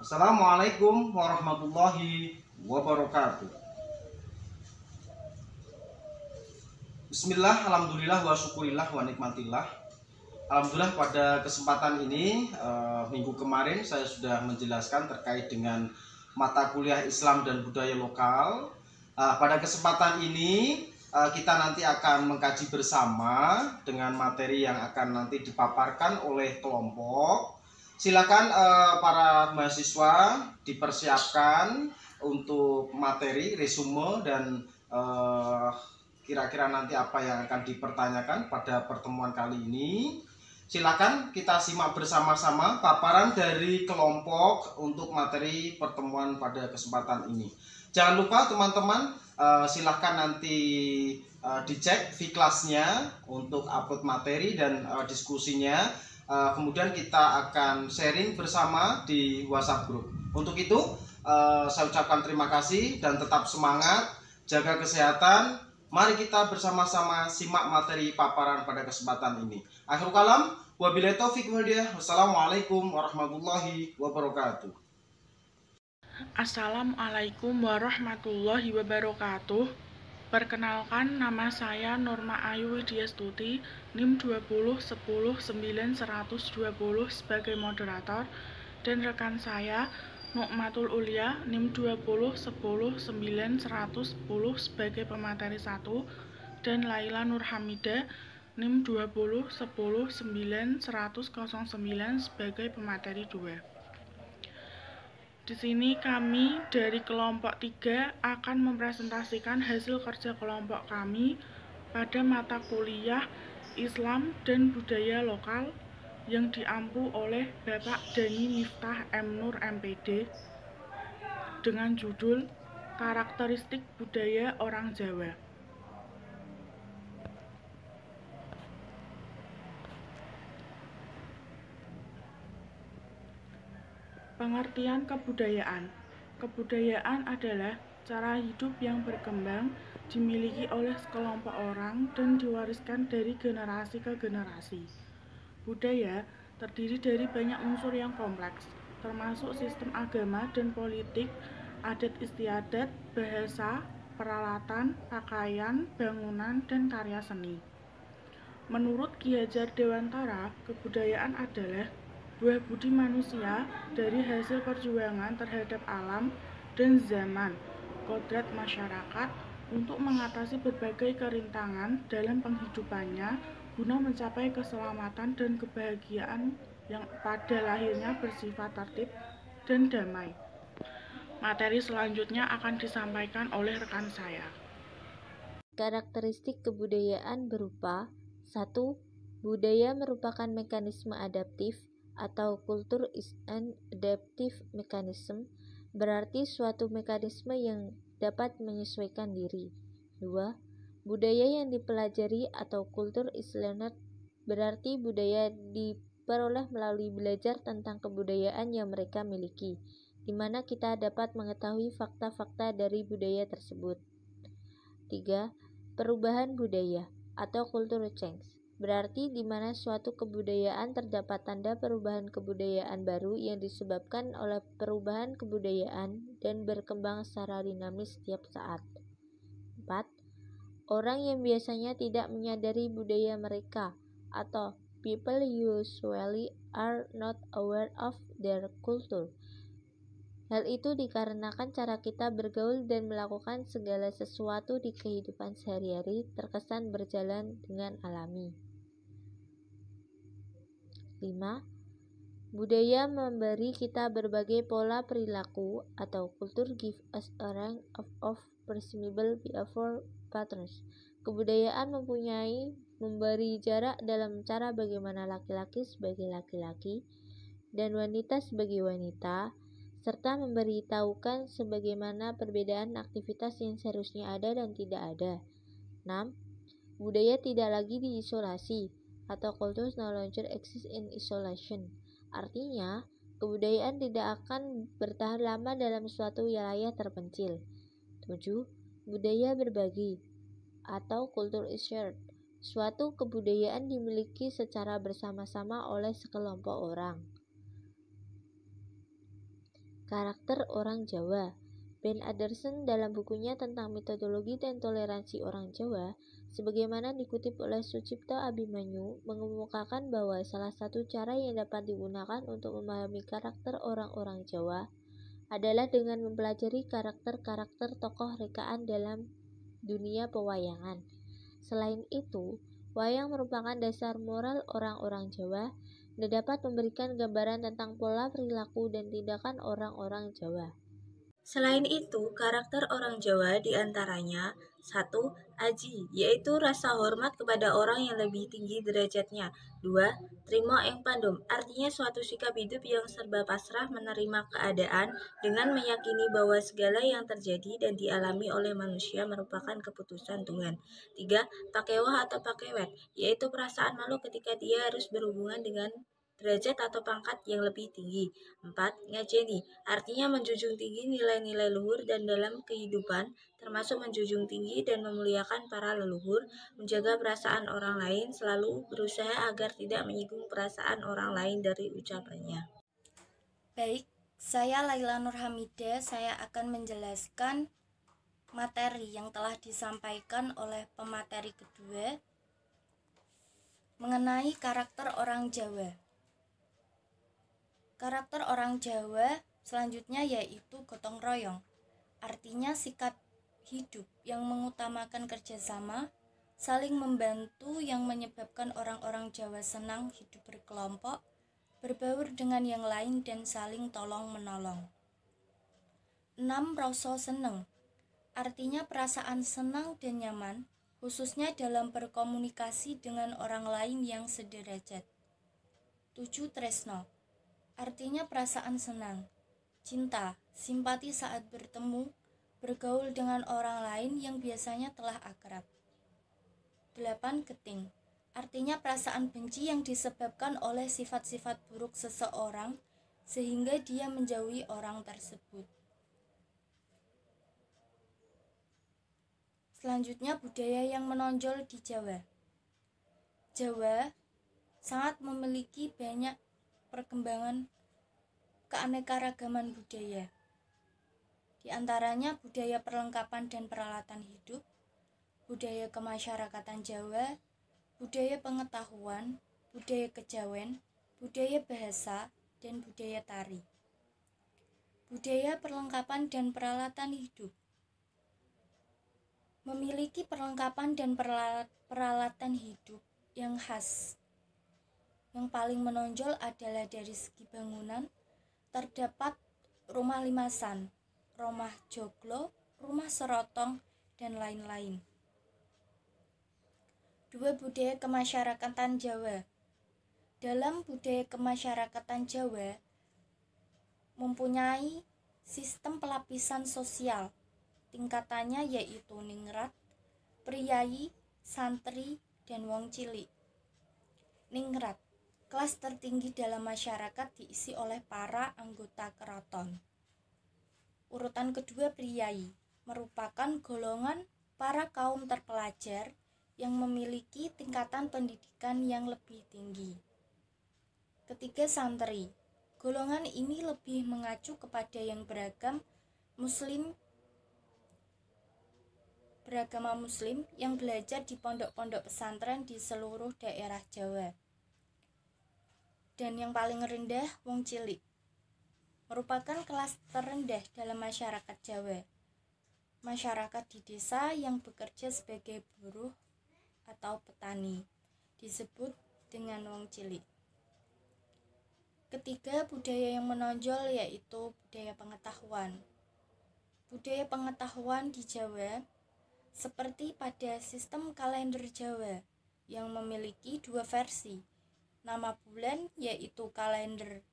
Assalamualaikum warahmatullahi wabarakatuh. Bismillah, alhamdulillah, wa syukurillah, wa nikmatillah. Alhamdulillah pada kesempatan ini minggu kemarin saya sudah menjelaskan terkait dengan mata kuliah Islam dan budaya lokal. Pada kesempatan ini kita nanti akan mengkaji bersama dengan materi yang akan nanti dipaparkan oleh kelompok. Silakan para mahasiswa dipersiapkan untuk materi, resume, dan kira-kira nanti apa yang akan dipertanyakan pada pertemuan kali ini. Silakan kita simak bersama-sama paparan dari kelompok untuk materi pertemuan pada kesempatan ini. Jangan lupa teman-teman, silahkan nanti dicek V-Class-nya untuk upload materi dan diskusinya. Kemudian kita akan sharing bersama di WhatsApp group. Untuk itu, saya ucapkan terima kasih dan tetap semangat, jaga kesehatan. Mari kita bersama-sama simak materi paparan pada kesempatan ini. Akhirul kalam, wabillahi taufiq wal hidayah. Wassalamualaikum warahmatullahi wabarakatuh. Assalamualaikum warahmatullahi wabarakatuh. Perkenalkan, nama saya Norma Ayu Widyastuti, NIM 2010109120 sebagai moderator, dan rekan saya Nukmatul Ulia, NIM 2010109110 sebagai pemateri 1, dan Laila Nurhamida, NIM 2010109109 sebagai pemateri 2. Di sini kami dari kelompok 3 akan mempresentasikan hasil kerja kelompok kami pada mata kuliah Islam dan Budaya Lokal yang diampu oleh Bapak Dani Miftah M. Nur MPD dengan judul Karakteristik Budaya Orang Jawa. Pengertian kebudayaan. Kebudayaan adalah cara hidup yang berkembang, dimiliki oleh sekelompok orang, dan diwariskan dari generasi ke generasi. Budaya terdiri dari banyak unsur yang kompleks, termasuk sistem agama dan politik, adat istiadat, bahasa, peralatan, pakaian, bangunan, dan karya seni. Menurut Ki Hajar Dewantara, kebudayaan adalah buah budi manusia dari hasil perjuangan terhadap alam dan zaman, kodrat masyarakat untuk mengatasi berbagai kerintangan dalam penghidupannya guna mencapai keselamatan dan kebahagiaan yang pada lahirnya bersifat tertib dan damai. Materi selanjutnya akan disampaikan oleh rekan saya. Karakteristik kebudayaan berupa 1. Budaya merupakan mekanisme adaptif atau culture is an adaptive mechanism, berarti suatu mekanisme yang dapat menyesuaikan diri. 2. Budaya yang dipelajari atau culture is learned, berarti budaya diperoleh melalui belajar tentang kebudayaan yang mereka miliki, di mana kita dapat mengetahui fakta-fakta dari budaya tersebut. 3. Perubahan budaya atau cultural change, berarti di mana suatu kebudayaan terdapat tanda perubahan kebudayaan baru yang disebabkan oleh perubahan kebudayaan dan berkembang secara dinamis setiap saat. 4. Orang yang biasanya tidak menyadari budaya mereka atau people usually are not aware of their culture. Hal itu dikarenakan cara kita bergaul dan melakukan segala sesuatu di kehidupan sehari-hari terkesan berjalan dengan alami. 5. Budaya memberi kita berbagai pola perilaku atau culture give us a range of perceivable behavior patterns. Kebudayaan memberi jarak dalam cara bagaimana laki-laki sebagai laki-laki dan wanita sebagai wanita, serta memberitahukan sebagaimana perbedaan aktivitas yang seharusnya ada dan tidak ada. 6. Budaya tidak lagi diisolasi atau culture no longer exists in isolation. Artinya, kebudayaan tidak akan bertahan lama dalam suatu wilayah terpencil. 7. Budaya berbagi atau culture is shared. Suatu kebudayaan dimiliki secara bersama-sama oleh sekelompok orang. Karakter orang Jawa. Ben Anderson dalam bukunya tentang metodologi dan toleransi orang Jawa, sebagaimana dikutip oleh Sucipto Abimanyu, mengemukakan bahwa salah satu cara yang dapat digunakan untuk memahami karakter orang-orang Jawa adalah dengan mempelajari karakter-karakter tokoh rekaan dalam dunia pewayangan. Selain itu, wayang merupakan dasar moral orang-orang Jawa dan dapat memberikan gambaran tentang pola perilaku dan tindakan orang-orang Jawa. Selain itu, karakter orang Jawa diantaranya 1. Aji, yaitu rasa hormat kepada orang yang lebih tinggi derajatnya. 2. Trimo ing pandum, artinya suatu sikap hidup yang serba pasrah menerima keadaan dengan meyakini bahwa segala yang terjadi dan dialami oleh manusia merupakan keputusan Tuhan. 3. Pakewah atau pakewet, yaitu perasaan malu ketika dia harus berhubungan dengan derajat atau pangkat yang lebih tinggi. 4. Ngajeni, artinya menjunjung tinggi nilai-nilai luhur dan dalam kehidupan, termasuk menjunjung tinggi dan memuliakan para leluhur, menjaga perasaan orang lain, selalu berusaha agar tidak menyinggung perasaan orang lain dari ucapannya. Baik, saya Laila Nurhamida, saya akan menjelaskan materi yang telah disampaikan oleh pemateri kedua mengenai karakter orang Jawa. Karakter orang Jawa selanjutnya yaitu gotong royong, artinya sikap hidup yang mengutamakan kerjasama, saling membantu yang menyebabkan orang-orang Jawa senang hidup berkelompok, berbaur dengan yang lain dan saling tolong-menolong. 6. Rasa seneng, artinya perasaan senang dan nyaman, khususnya dalam berkomunikasi dengan orang lain yang sederajat. 7. Tresno, artinya perasaan senang, cinta, simpati saat bertemu, bergaul dengan orang lain yang biasanya telah akrab. 8. Geting, artinya perasaan benci yang disebabkan oleh sifat-sifat buruk seseorang sehingga dia menjauhi orang tersebut. Selanjutnya, budaya yang menonjol di Jawa. Jawa sangat memiliki banyak perkembangan keanekaragaman budaya. Di antaranya budaya perlengkapan dan peralatan hidup, budaya kemasyarakatan Jawa, budaya pengetahuan, budaya kejawen, budaya bahasa, dan budaya tari. Budaya perlengkapan dan peralatan hidup memiliki perlengkapan dan peralatan hidup yang khas. Yang paling menonjol adalah dari segi bangunan, terdapat rumah limasan, rumah joglo, rumah serotong, dan lain-lain. 2. Budaya kemasyarakatan Jawa. Dalam budaya kemasyarakatan Jawa mempunyai sistem pelapisan sosial. Tingkatannya yaitu ningrat, priyayi, santri, dan wong cilik. Ningrat, kelas tertinggi dalam masyarakat diisi oleh para anggota keraton. Urutan kedua priyayi, merupakan golongan para kaum terpelajar yang memiliki tingkatan pendidikan yang lebih tinggi. Ketiga santri, golongan ini lebih mengacu kepada yang beragama muslim yang belajar di pondok-pondok pesantren di seluruh daerah Jawa. Dan yang paling rendah, wong cilik, merupakan kelas terendah dalam masyarakat Jawa. Masyarakat di desa yang bekerja sebagai buruh atau petani disebut dengan wong cilik. Ketiga, budaya yang menonjol yaitu budaya pengetahuan. Budaya pengetahuan di Jawa seperti pada sistem kalender Jawa yang memiliki dua versi. Nama bulan yaitu kalender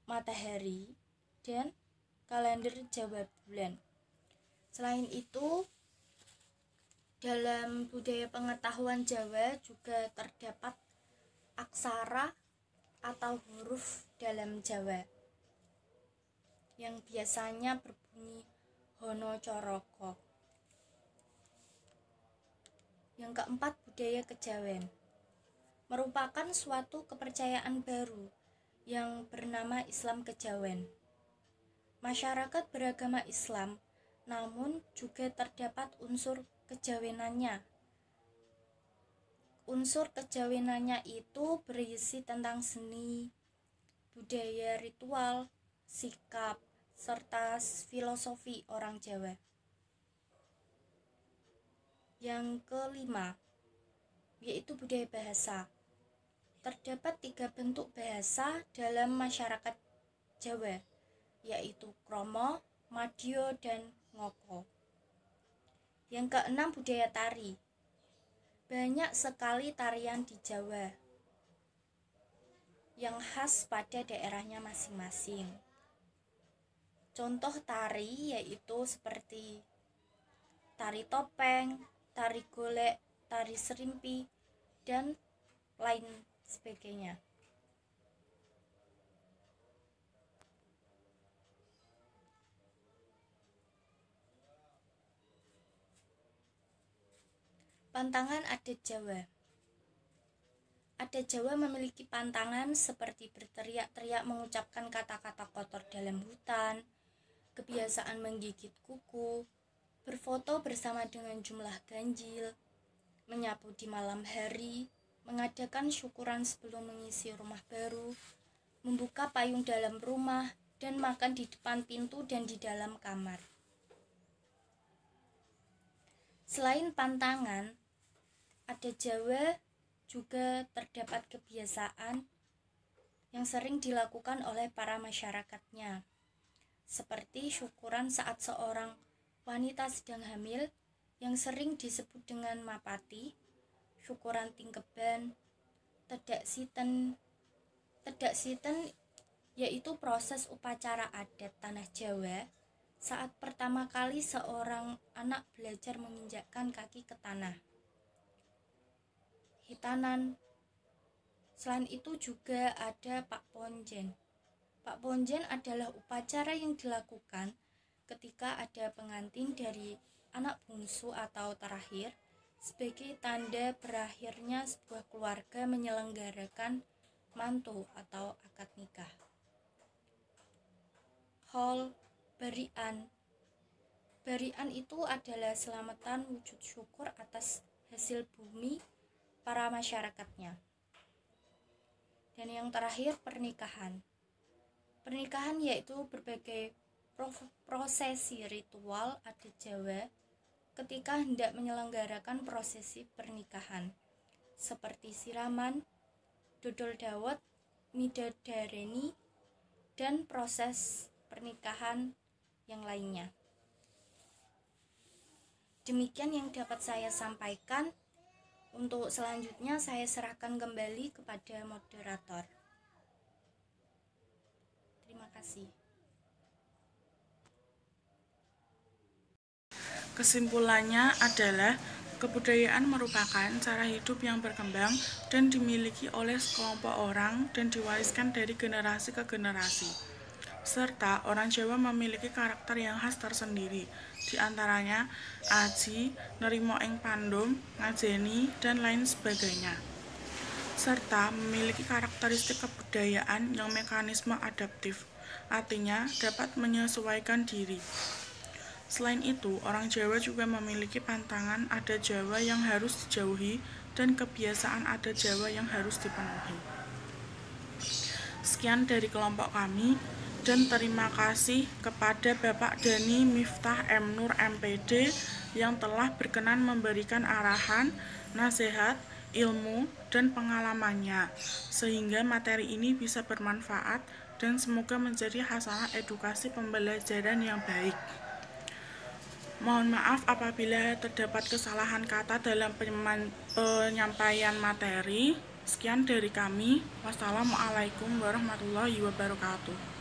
matahari dan kalender Jawa bulan. Selain itu, dalam budaya pengetahuan Jawa juga terdapat aksara atau huruf dalam Jawa yang biasanya berbunyi hono coroko. Yang keempat, budaya kejawen merupakan suatu kepercayaan baru yang bernama Islam Kejawen. masyarakat beragama Islam, namun juga terdapat unsur kejawenannya. Unsur kejawenannya itu berisi tentang seni, budaya, ritual, sikap, serta filosofi orang Jawa. Yang kelima, yaitu budaya bahasa. Terdapat 3 bentuk bahasa dalam masyarakat Jawa, yaitu kromo, madya, dan ngoko. Yang keenam, budaya tari. Banyak sekali tarian di Jawa yang khas pada daerahnya masing-masing. Contoh tari yaitu seperti tari topeng, tari golek, tari serimpi, dan lain sebagainya. Pantangan adat Jawa. Adat Jawa memiliki pantangan seperti berteriak-teriak mengucapkan kata-kata kotor dalam hutan, kebiasaan menggigit kuku, berfoto bersama dengan jumlah ganjil, menyapu di malam hari, mengadakan syukuran sebelum mengisi rumah baru, membuka payung dalam rumah, dan makan di depan pintu dan di dalam kamar. Selain pantangan, adat Jawa juga terdapat kebiasaan yang sering dilakukan oleh para masyarakatnya, seperti syukuran saat seorang wanita sedang hamil yang sering disebut dengan mapati, syukuran tingkeban, tedak siten. Tedak siten yaitu proses upacara adat tanah Jawa saat pertama kali seorang anak belajar menginjakkan kaki ke tanah. Hitanan. Selain itu juga ada Pak Ponjen. Pak Ponjen adalah upacara yang dilakukan ketika ada pengantin dari anak bungsu atau terakhir sebagai tanda berakhirnya sebuah keluarga menyelenggarakan mantu atau akad nikah. Hol barian. Barian itu adalah selamatan wujud syukur atas hasil bumi para masyarakatnya. Dan yang terakhir, pernikahan. Pernikahan yaitu berbagai prosesi ritual adat Jawa ketika hendak menyelenggarakan prosesi pernikahan seperti siraman, dodol dawet, midodareni, dan proses pernikahan yang lainnya. Demikian yang dapat saya sampaikan. Untuk selanjutnya saya serahkan kembali kepada moderator. Terima kasih. Kesimpulannya adalah kebudayaan merupakan cara hidup yang berkembang dan dimiliki oleh sekelompok orang dan diwariskan dari generasi ke generasi. Serta orang Jawa memiliki karakter yang khas tersendiri, di antaranya aji, nerimo ing pandum, ngajeni, dan lain sebagainya. Serta memiliki karakteristik kebudayaan yang mekanisme adaptif, artinya dapat menyesuaikan diri. Selain itu, orang Jawa juga memiliki pantangan adat Jawa yang harus dijauhi dan kebiasaan adat Jawa yang harus dipenuhi. Sekian dari kelompok kami. Dan terima kasih kepada Bapak Dhani Miftah M. Nur MPD yang telah berkenan memberikan arahan, nasihat, ilmu, dan pengalamannya sehingga materi ini bisa bermanfaat dan semoga menjadi hasanah edukasi pembelajaran yang baik. Mohon maaf apabila terdapat kesalahan kata dalam penyampaian materi. Sekian dari kami. Wassalamualaikum warahmatullahi wabarakatuh.